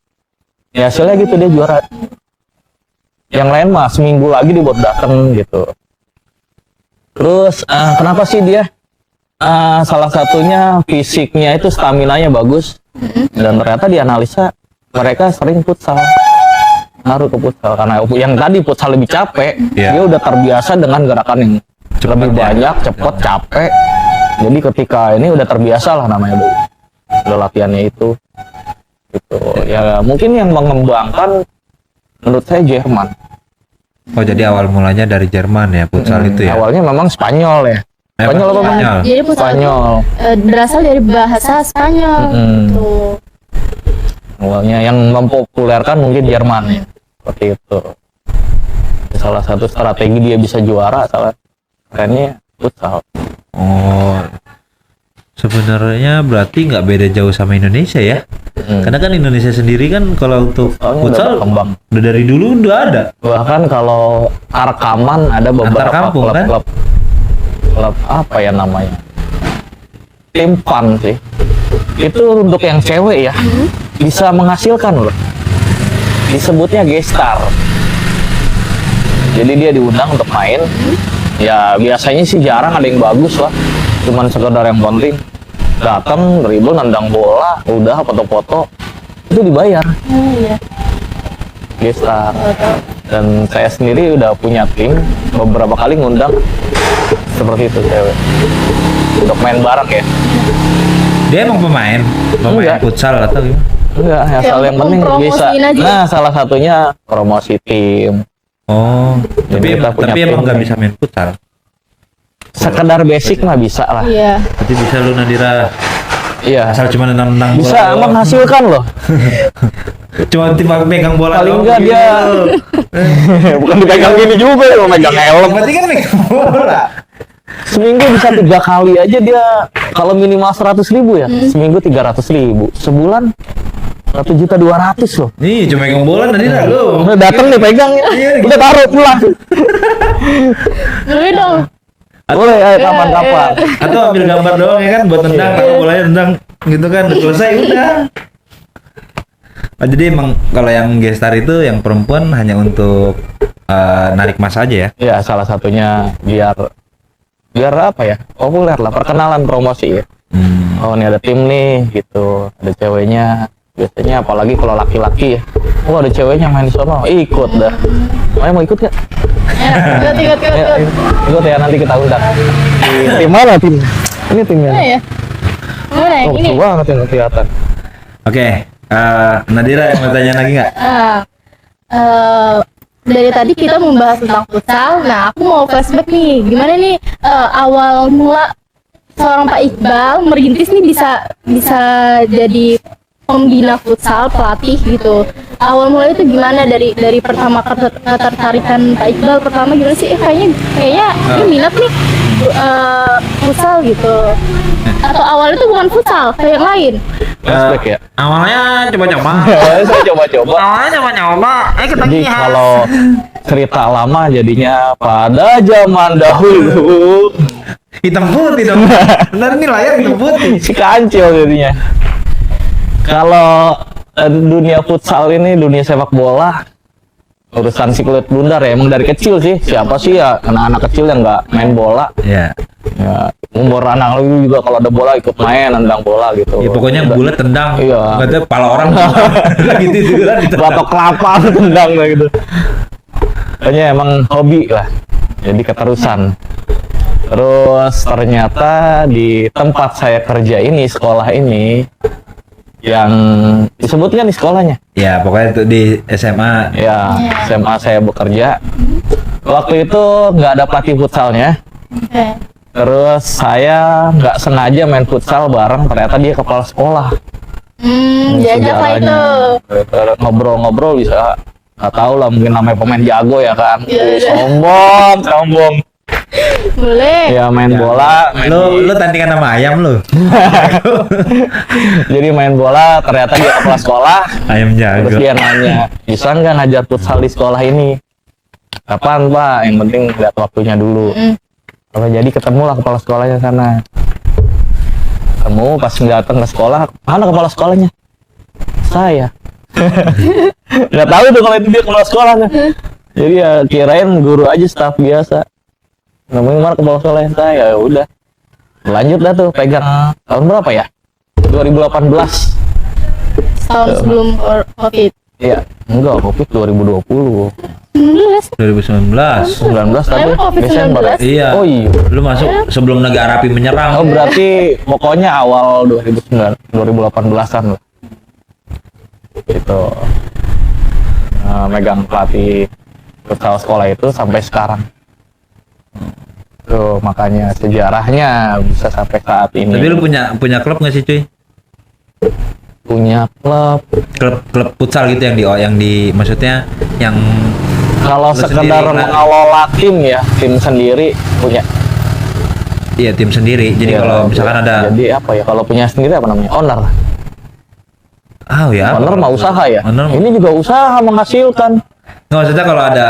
Ya hasilnya gitu, dia juara. Yang lain mah seminggu lagi dia buat dateng gitu. Terus kenapa sih dia? Salah satunya fisiknya itu, staminanya bagus. Dan ternyata dianalisa mereka sering futsal. Ngaruh ke futsal karena yang tadi futsal lebih capek, Iya. dia udah terbiasa dengan gerakan yang lebih ya. banyak, cepet, capek. Jadi ketika ini udah terbiasa lah namanya dulu. Udah latihannya itu. Gitu. Ya mungkin yang mengembangkan menurut saya Jerman. Oh jadi awal mulanya dari Jerman ya futsal itu ya? Awalnya memang Spanyol ya. Spanyol apa namanya? Spanyol. Jadi futsal itu, Spanyol. berasal dari bahasa Spanyol. Mm-mm. Gitu. Awalnya yang mempopulerkan mungkin Jerman ya. Seperti itu. Salah satu strategi dia bisa juara, salah kerennya futsal. Oh, sebenarnya berarti nggak beda jauh sama Indonesia ya? Karena kan Indonesia sendiri kan kalau untuk Soalnya udah futsal berkembang. udah dari dulu udah ada. Bahkan kalau Arkaman ada Antar beberapa kampung, kan? klub apa ya namanya? Tim fun sih. Itu untuk yang cewek ya. Bisa menghasilkan loh. Disebutnya G-Star. Jadi dia diundang untuk main. Ya biasanya sih jarang ada yang bagus lah. Cuman sekedar yang penting datang, dribble, nendang bola, udah foto-foto. Itu dibayar. Iya. G-Star. Dan saya sendiri udah punya tim, beberapa kali ngundang seperti itu cewek untuk main bareng ya. Dia emang pemain Enggak. futsal atau gimana? Enggak, asal Kayak yang penting bisa. mempromosiin aja. Nah, salah satunya promosi tim. Oh, Jadi kita punya tapi emang tim. nggak bisa main futsal. Sekedar basic mah bisa lah. Iya. Berarti bisa lu Nadira Iya. asal cuma nendang bola Bisa doang. menghasilkan loh. Cuma tiba pegang bola Paling doang enggak gitu. dia bukan dipegang gini juga ya, megang helm. Berarti kan pegang bola. Seminggu bisa 3 kali aja dia. Kalau minimal 100.000 ya, seminggu 300.000. Sebulan 1.200.000 loh. Nih, cuma pegang bola Nadira lu. Udah dateng nih pegang ya. Iya, gitu. Udah taruh pulang. Boleh dong. Boleh ayo kapan-kapan. Atau ambil gambar doang ya kan buat tendang, kalau bolanya tendang gitu kan udah selesai udah. Oh, jadi emang kalau yang gestar itu yang perempuan hanya untuk narik masa aja ya? Ya salah satunya biar apa ya, populer lah, perkenalan, promosi ya. Oh ini ada tim nih gitu, ada ceweknya. Biasanya apalagi kalau laki-laki ya, oh ada ceweknya main di sono, ikut dah. Mau ikut gak? Ikut. Ya, ikut ya, nanti kita undang. Tim mana tim? Ini timnya. Mana ya? Mana yang Oh, ini? seru banget yang kelihatan. Oke, Nadira yang mau tanya lagi nggak? Dari tadi kita membahas tentang futsal. Nah, aku mau flashback nih. Gimana nih awal mula seorang Pak Iqbal merintis nih bisa jadi pembina futsal, pelatih gitu. Awal mulai itu gimana dari pertama ketertarikan Pak Iqbal pertama gimana sih? Kayaknya ini minat nih futsal gitu. Atau awalnya itu bukan futsal, kayak yang lain. Flashback ya. Awalnya coba-coba. Saya coba-coba. Awalnya coba-coba. Jadi kalau cerita lama jadinya pada zaman dahulu Hitam putih dong. Benar ini layar hitam putih. si kancil jadinya. Kalau dunia futsal ini, dunia sepak bola, urusan si kulit bundar ya, emang dari kecil sih. Siapa sih ya anak-anak kecil yang nggak main bola? Ya. Ya, umur anak lu juga kalau ada bola ikut main, nendang bola gitu. Ya pokoknya Udah. bulat tendang. Iya. Katanya pala orang. Gitu itu kan ditendang. Batok kelapa tendang lah gitu. Kayaknya emang hobi lah. Jadi keterusan. Terus ternyata di tempat saya kerja ini, sekolah ini, yang disebutkan di sekolahnya. Ya pokoknya itu di SMA. Ya, SMA saya bekerja. Waktu itu nggak ada pelatih futsalnya. Oke. Terus saya nggak sengaja main futsal bareng, ternyata dia kepala sekolah. Diajak lah itu. Ngobrol-ngobrol bisa, nggak tahu lah, mungkin namanya pemain jago ya kan. Iya. Sombong. Boleh. Ya main bola, main Lu tandingan sama ayam lu. jadi main bola, ternyata dia kepala sekolah. Ayam Terus jago. dia nanya, bisa nggak ngajar futsal di sekolah ini? Kapan Pak? Yang penting lihat waktunya dulu. Kalau jadi ketemulah kepala sekolahnya sana. Ketemu pas datang ke sekolah, mana kepala sekolahnya? Saya. Nggak tahu tuh kalau itu dia kepala sekolahnya. Jadi ya kirain guru aja, staf biasa. Namanya mana kepala sekolahnya? Saya. Ya udah. Lanjut dah tuh pegang tahun berapa ya? 2018. Tahun sebelum COVID. Iya, enggak, Covid 2020. 19. 2019. 19 tadi Emang Covid Desember. 19? Iya. Oh iya. Lu masuk sebelum negara api menyerang. Oh berarti pokoknya awal 2018-an lah. Itu megang pelatih futsal sekolah itu sampai sekarang. Tuh makanya sejarahnya bisa sampai saat ini. Tapi lu punya klub nggak sih cuy? Punya klub. Klub futsal gitu yang di maksudnya yang Kalau lu sekedar sendiri, mengelola tim ya, tim sendiri punya. iya tim sendiri. Jadi Ya, kalau misalkan ada Jadi apa ya? Kalau punya sendiri apa namanya? Owner. ya. Owner mah usaha ya. Owner Ini juga usaha menghasilkan. nggak, maksudnya kalau ada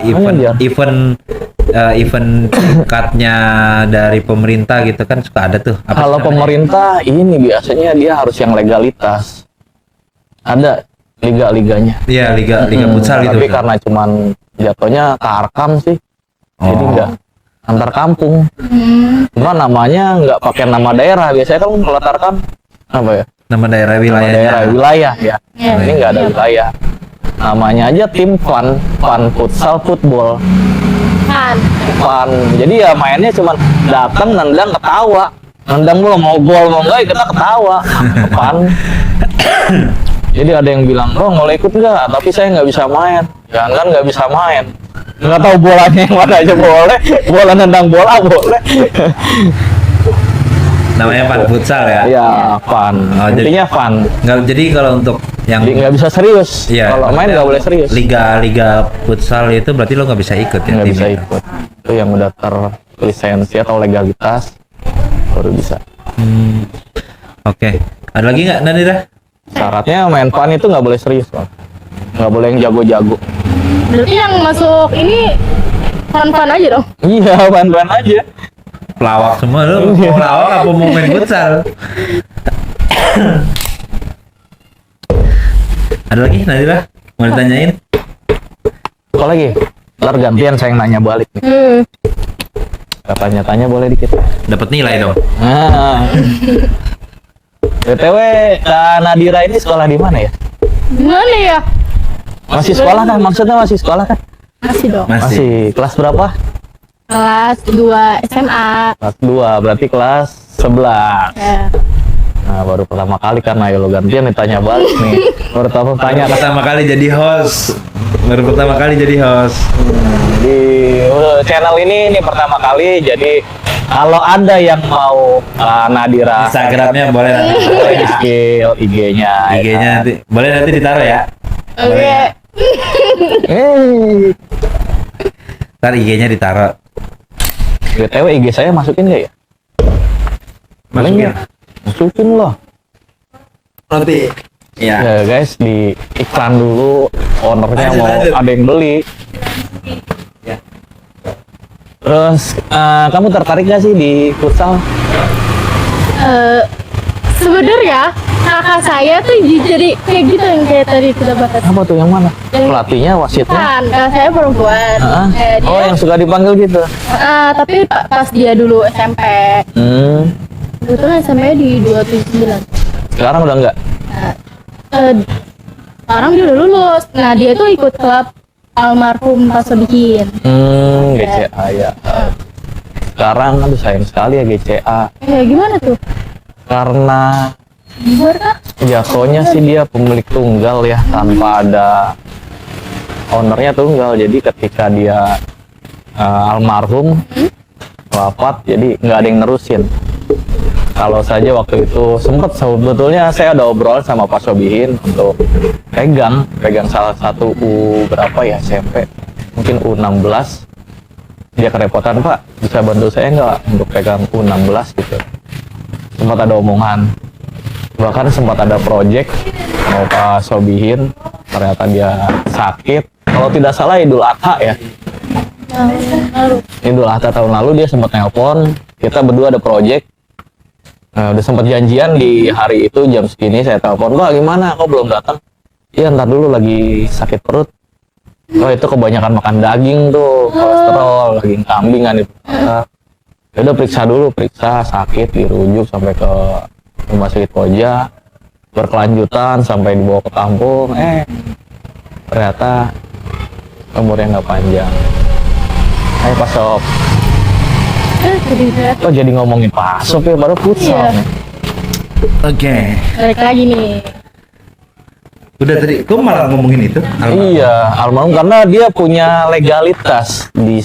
Manajer. event tingkatnya dari pemerintah gitu kan suka ada tuh. Apa Kalau sih namanya? pemerintah ini biasanya dia harus yang legalitas. Ada liga-liganya. Iya liga futsal gitu. Tapi karena cuman jatuhnya tarkam sih. Jadi Oh. enggak antar kampung. Cuma namanya nggak pakai nama daerah. Biasanya kan kalau tarkam apa ya? Nama daerah Nama wilayahnya. daerah wilayah ya. Iya. Ini nggak ada wilayah. Namanya aja tim fun futsal football. Kan. Fun. Jadi ya mainnya cuman datang nendang ketawa. Nendang mulu mau gol mau enggak kita ketawa. Fun. Jadi ada yang bilang, "Oh, mau ikut nggak?" Tapi saya nggak bisa main. Ya kan nggak bisa main. Nggak tahu bolanya yang mana aja boleh. Bola nendang bola boleh. Namanya Pan Futsal ya. Ya, fun. Oh, jadi- Intinya fun. Nggak, jadi kalau untuk yang Jadi nggak bisa serius. iya, Kalau main maksudnya nggak boleh serius. Liga futsal itu berarti lo nggak bisa ikut ya Nggak bisa timnya? ikut. Itu yang udah terlisensi atau legalitas baru bisa. Oke. Ada lagi nggak Nadira? Syaratnya main fun itu nggak boleh serius, Bang. Nggak boleh yang jago-jago. Berarti yang masuk ini fun-fun aja dong. Iya, fun-fun aja. Pelawak semua lo. Mau pelawak apa mau main futsal? Ada lagi Nadira? Mau ditanyain? Apa lagi? Ntar gantian saya yang nanya balik nih. Tanya-tanya boleh dikit. Dapat nilai dong. Nah. BTW, Kak Nadira ini sekolah di mana ya? Gimana ya? Masih sekolah kan? Maksudnya masih sekolah kan? Masih dong. Masih. Kelas berapa? Kelas 2 SMA. Kelas 2, berarti kelas 11. Ya. Nah, baru pertama kali kan, ayo lo gantian ditanya balik nih. Baru tanya kan. Pertama kali jadi host. Baru pertama kali jadi host. Di channel ini pertama kali, jadi kalau ada yang mau Nadira Instagramnya boleh nanti. boleh di skill IG-nya. IG-nya nanti boleh nanti ditaruh ya. Oke. Ntar IG-nya ditaruh. BTW IG saya masukin nggak ya? Masukin. Masukin loh. Nanti. Ya. Ya guys, di iklan dulu, ownernya Lanjut, mau lanjut. ada yang beli. Ya. Terus kamu tertarik gak sih di futsal? Sebenarnya kakak saya tuh jadi kayak gitu yang kayak tadi kita bahas. Apa tuh yang mana? Yang- Pelatihnya, wasitnya? Kan, kakak saya perempuan. Hah? Dia, Oh, yang suka dipanggil gitu. tapi pas dia dulu SMP, kebetulan SMP di 279. Sekarang udah enggak? Sekarang dia udah lulus. Nah, dia tuh ikut klub almarhum Pak Sodikin. GCA ya. Sekarang aduh sayang sekali ya GCA. Gimana tuh? Karena Bubar kah? jatuhnya sih dia pemilik tunggal ya, tanpa ada ownernya tunggal. Jadi ketika dia almarhum wafat, jadi nggak ada yang nerusin. Kalau saja waktu itu sempat sebetulnya saya ada obrol sama Pak Sobihin untuk pegang salah satu berapa ya SMP, mungkin U16. Dia kerepotan, Pak, bisa bantu saya nggak untuk pegang U16 gitu. Sempat ada omongan, bahkan sempat ada project mau Pak Sobihin, ternyata dia sakit. Kalau tidak salah Idul Adha ya, Lalu. Idul Adha tahun lalu dia sempat nelpon, kita berdua ada project. Udah sempat janjian di hari itu jam segini, saya telepon, Pak gimana, kok belum datang? Iya ntar dulu lagi sakit perut. Oh itu kebanyakan makan daging tuh, kolesterol, daging kambing kan itu. Ya udah periksa dulu, periksa sakit, dirujuk sampai ke rumah sakit Koja, berkelanjutan sampai dibawa ke kampung. Ternyata umurnya nggak panjang. Ayo Pak Sob, Jadi saya kok jadi ngomongin Pak Sob ya, baru futsal. Iya. Oke. balik lagi nih. Udah tadi, kok malah ngomongin itu? Iya, almarhum karena dia punya legalitas di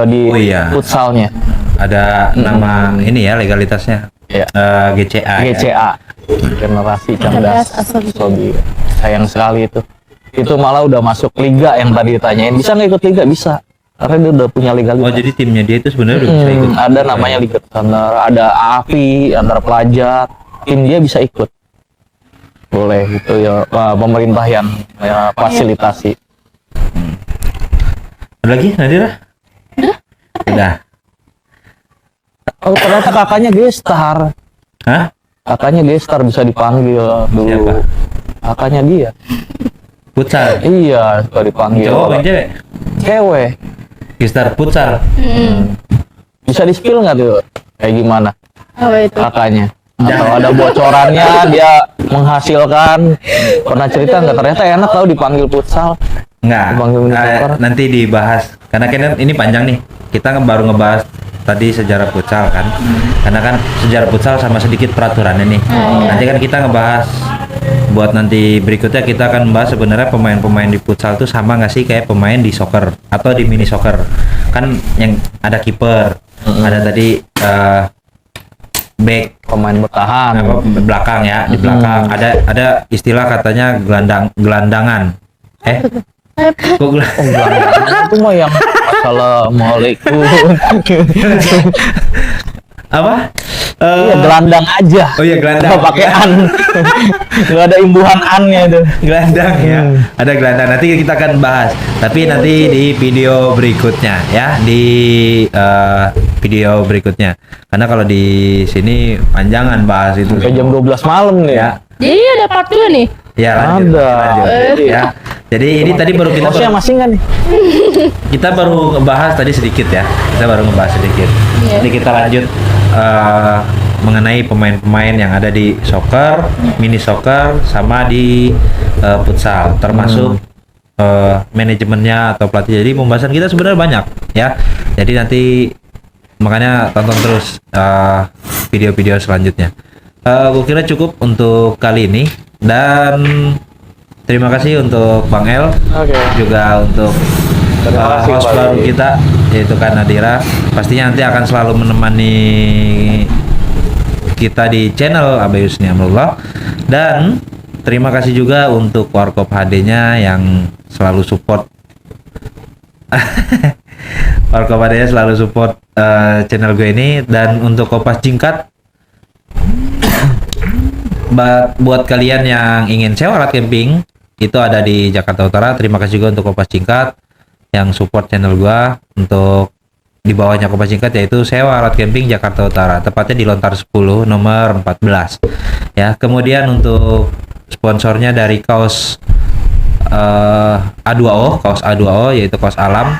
di Oh iya. futsalnya. Ada nama ini ya legalitasnya. Iya. GCA. Ya? GCA, generasi cerdas Asobi. Asobi. Sayang sekali itu. Itu malah udah masuk liga yang tadi ditanyain. Bisa nggak ikut liga? Bisa. Karena dia udah punya legalitas. Oh jadi timnya dia itu sebenarnya udah bisa ikut. Ada namanya Liga Thunder, ada API antar pelajar. Tim dia bisa ikut. Boleh itu ya pemerintah yang fasilitasi. Ada lagi Nadira? Udah. Oh ternyata kakaknya gestar. Hah? Kakaknya gestar bisa dipanggil dulu. Siapa? Kakaknya dia. Futsal. Iya, suka dipanggil. Cowok apa cewek? Cewek. Gestar futsal. Bisa di-spill nggak tuh? Kayak gimana Apa itu? kakaknya? Atau ada bocorannya dia menghasilkan? Pernah cerita nggak? Ternyata enak tau dipanggil futsal. Enggak. Dipanggil miniatur. Nanti dibahas. Karena kan ini panjang nih. Kita baru ngebahas tadi sejarah futsal kan. Karena kan sejarah futsal sama sedikit peraturannya nih. Nanti kan kita ngebahas buat nanti berikutnya kita akan membahas sebenarnya pemain-pemain di futsal tuh sama nggak sih kayak pemain di soccer atau di mini soccer. Kan yang ada kiper, ada tadi back Pemain bertahan. apa belakang ya, di belakang ada istilah katanya gelandangan. Kok Itu mah yang assalamualaikum. apa? Iya gelandang aja. Oh iya gelandang. Nggak pakai an. Nggak ada imbuhan annya itu. Gelandang ya. Ada gelandang. Nanti kita akan bahas. Tapi nanti di video berikutnya ya, di video berikutnya. Karena kalau di sini panjangan bahas itu. Kayak jam 12 malam nih ya. Jadi ada part 2 nih. Ya lanjut. Ada. Lanjut, ya. Jadi ini tadi baru kita Bosnya masih nggak nih? kita baru ngebahas tadi sedikit ya. Kita baru ngebahas sedikit. Iya. Jadi kita lanjut mengenai pemain-pemain yang ada di soccer, mini soccer, sama di futsal, termasuk manajemennya atau pelatih. Jadi pembahasan kita sebenarnya banyak ya. Jadi nanti makanya tonton terus video-video selanjutnya. Gue kira cukup untuk kali ini dan terima kasih untuk Bang El, Oke. juga untuk Terima kasih host kembali. baru kita yaitu Kak Nadira. Pastinya nanti akan selalu menemani kita di channel Abayus Niamrullah. Dan terima kasih juga untuk Warkop HD-nya yang selalu support Warkop HD-nya selalu support channel gue ini. Dan untuk Kopas Jingkat, buat kalian yang ingin sewa alat camping itu ada di Jakarta Utara. Terima kasih juga untuk Kopas Jingkat yang support channel gua. Untuk di bawahnya Kopas Jingkat yaitu sewa alat camping Jakarta Utara, tepatnya di Lontar 10 nomor 14 ya. Kemudian untuk sponsornya dari kaos A2O, kaos A2O yaitu kaos alam.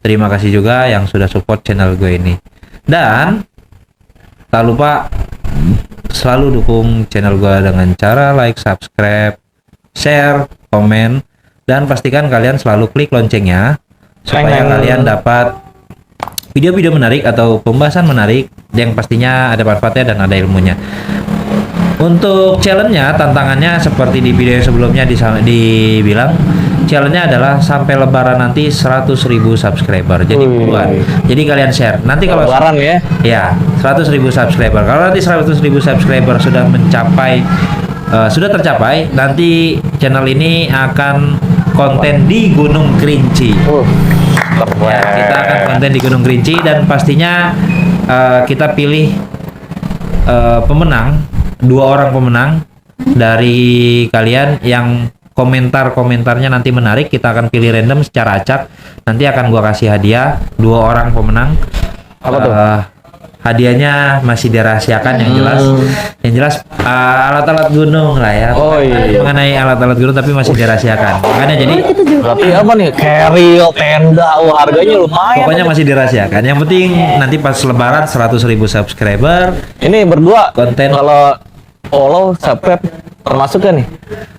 Terima kasih juga yang sudah support channel gue ini. Dan tak lupa selalu dukung channel gua dengan cara like, subscribe, share, komen, dan pastikan kalian selalu klik loncengnya supaya kalian dapat video-video menarik atau pembahasan menarik yang pastinya ada manfaatnya dan ada ilmunya. Untuk challenge-nya, tantangannya seperti di video sebelumnya dibilang, challenge-nya adalah sampai lebaran nanti 100.000 subscriber. Jadi buruan. Jadi kalian share. Nanti kalau Lebaran ya. ya 100.000 subscriber. Kalau nanti 100.000 subscriber sudah tercapai, nanti channel ini akan konten di Gunung Kerinci. Ya, kita akan konten di Gunung Kerinci dan pastinya kita pilih pemenang, 2 orang pemenang dari kalian yang komentarnya nanti menarik. Kita akan pilih random secara acak. Nanti akan gua kasih hadiah 2 orang pemenang. Apa tuh? Hadiahnya masih dirahasiakan yang jelas alat-alat gunung lah ya. Oh, iya. Mengenai alat-alat gunung tapi masih dirahasiakan. Makanya jadi Berarti apa nih? Carrier, tenda, harganya lumayan. pokoknya masih dirahasiakan. Yang penting nanti pas lebaran 100.000 subscriber. Ini berdua Konten. kalau follow, subscribe termasuk kan nih?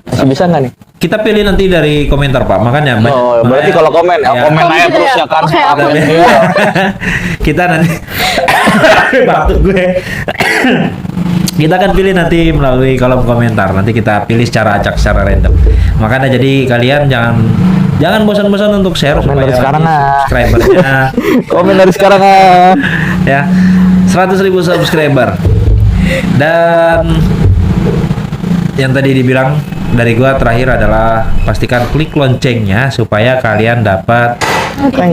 Masih bisa nggak nih? Kita pilih nanti dari komentar Pak. Makanya Oh, berarti kalau komen, ya. komen aja gitu terus ya? ya kan. Oke, aku Iya. Kita nanti batuk gue. Kita akan pilih nanti melalui kolom komentar. Nanti kita pilih secara acak, secara random. Makanya jadi kalian jangan bosan-bosan untuk share Komen dari supaya sekarang, subscribernya Komen dari sekarang ya 100.000 subscriber. Dan yang tadi dibilang dari gua terakhir adalah pastikan klik loncengnya supaya kalian dapat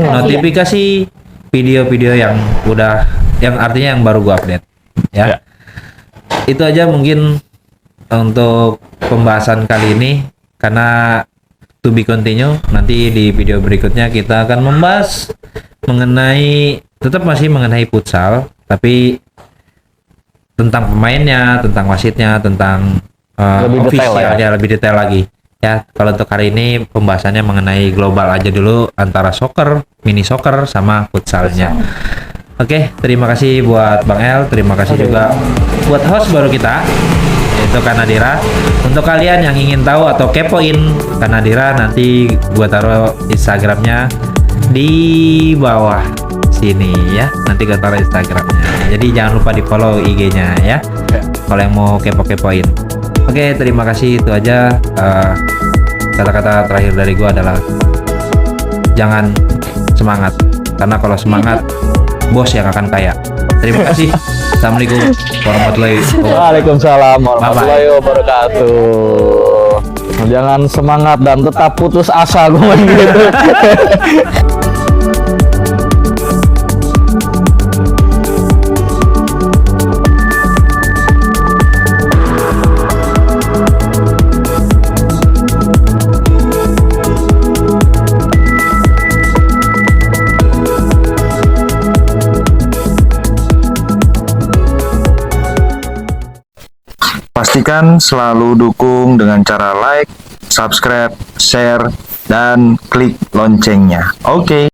notifikasi video-video yang artinya yang baru gua update ya. Ya. Itu aja mungkin untuk pembahasan kali ini, karena to be continue. Nanti di video berikutnya kita akan membahas tetap masih mengenai futsal, tapi tentang pemainnya, tentang wasitnya, tentang Lebih detail officialnya, lebih detail lagi. Ya, kalau untuk hari ini pembahasannya mengenai global aja dulu, antara soccer, mini soccer, sama futsalnya. Oke, terima kasih buat Bang El, terima kasih juga buat host baru kita, yaitu Kanadira. Untuk kalian yang ingin tahu atau kepoin Kanadira, nanti gua taruh Instagramnya di bawah sini ya. Nanti gua taruh Instagramnya. Jadi jangan lupa di follow IG-nya ya. Kalau yang mau kepo-kepoin. Oke, terima kasih, itu aja. Kata-kata terakhir dari gua adalah jangan semangat, karena kalau semangat bos yang akan kaya. Terima kasih. Assalamualaikum warahmatullahi wabarakatuh. Waalaikumsalam warahmatullahi wabarakatuh. Jangan semangat dan tetap putus asa, gue main gitu. Pastikan selalu dukung dengan cara like, subscribe, share, dan klik loncengnya. Oke.